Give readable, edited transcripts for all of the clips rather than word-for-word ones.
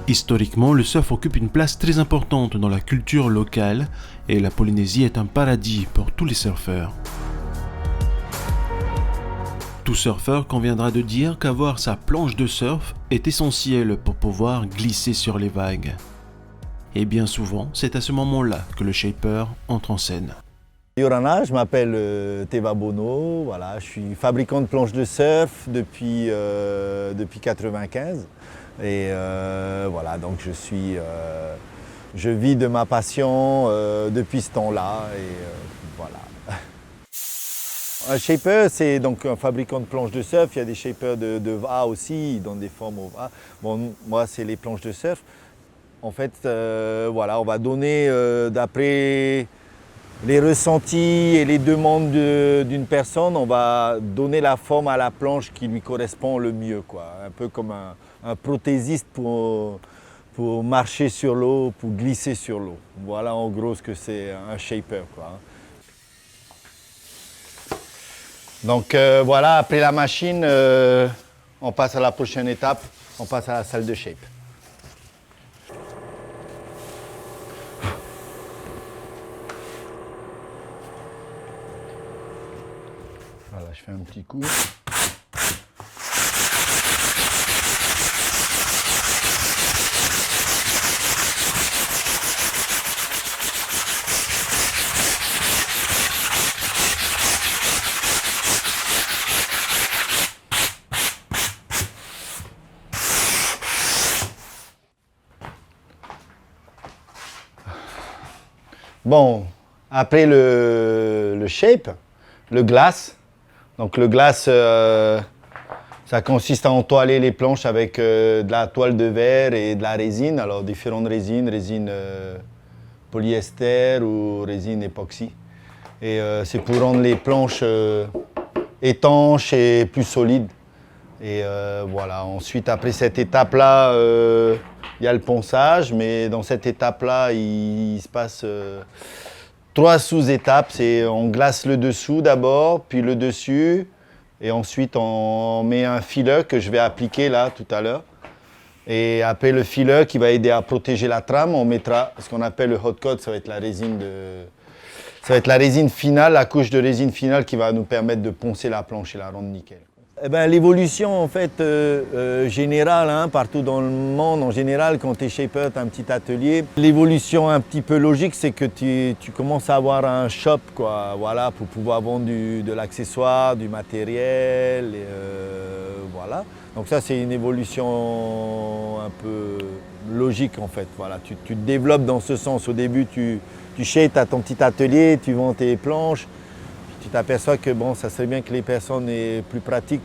Historiquement, le surf occupe une place très importante dans la culture locale et la Polynésie est un paradis pour tous les surfeurs. Tout surfeur conviendra de dire qu'avoir sa planche de surf est essentiel pour pouvoir glisser sur les vagues. Et bien souvent, c'est à ce moment-là que le shaper entre en scène. Yorana, je m'appelle Teva Bono, voilà, je suis fabricant de planches de surf depuis 1995. Et voilà, donc je vis de ma passion depuis ce temps-là. Voilà. Un shaper, c'est donc un fabricant de planches de surf. Il y a des shapers de VA aussi, dans des formes au VA. Bon, moi, c'est les planches de surf. En fait, voilà, on va donner d'après les ressentis et les demandes d'une personne, on va donner la forme à la planche qui lui correspond le mieux, quoi. Un peu comme un prothésiste pour marcher sur l'eau, pour glisser sur l'eau. Voilà en gros ce que c'est un shaper, quoi. Donc voilà, après la machine, on passe à la prochaine étape, on passe à la salle de shape. Voilà, je fais un petit coup. Bon, après le shape, le glace. Donc le glace, ça consiste à entoiler les planches avec de la toile de verre et de la résine. Alors différentes résines, résine polyester ou résine époxy. Et c'est pour rendre les planches étanches et plus solides. Et voilà, ensuite après cette étape-là, il y a le ponçage, mais dans cette étape-là, il se passe 3 sous-étapes. C'est on glace le dessous d'abord, puis le dessus, et ensuite on met un filler que je vais appliquer là tout à l'heure. Et après le filler qui va aider à protéger la trame, on mettra ce qu'on appelle le hot coat, ça va être la résine finale, la couche de résine finale qui va nous permettre de poncer la planche et la rendre nickel. Eh ben, l'évolution en fait générale, hein, partout dans le monde en général, quand tu es shaper, tu as un petit atelier. L'évolution un petit peu logique, c'est que tu commences à avoir un shop, quoi, voilà, pour pouvoir vendre de l'accessoire, du matériel, voilà. Donc ça c'est une évolution un peu logique en fait. Voilà. Tu te développes dans ce sens. Au début tu shapes, tu as ton petit atelier, tu vends tes planches. Tu t'aperçois que bon, ça serait bien que les personnes aient plus pratique,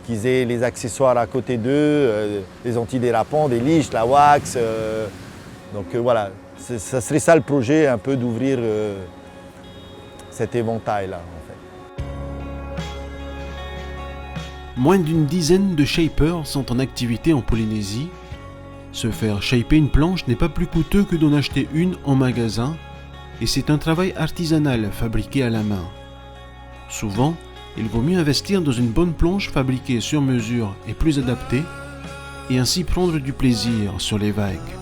qu'ils aient les accessoires à côté d'eux, les antidérapants, des liches, la wax. Donc voilà, ça serait ça le projet, un peu d'ouvrir cet éventail-là en fait. Moins d'une dizaine de shapers sont en activité en Polynésie. Se faire shaper une planche n'est pas plus coûteux que d'en acheter une en magasin et c'est un travail artisanal fabriqué à la main. Souvent, il vaut mieux investir dans une bonne planche fabriquée sur mesure et plus adaptée, et ainsi prendre du plaisir sur les vagues.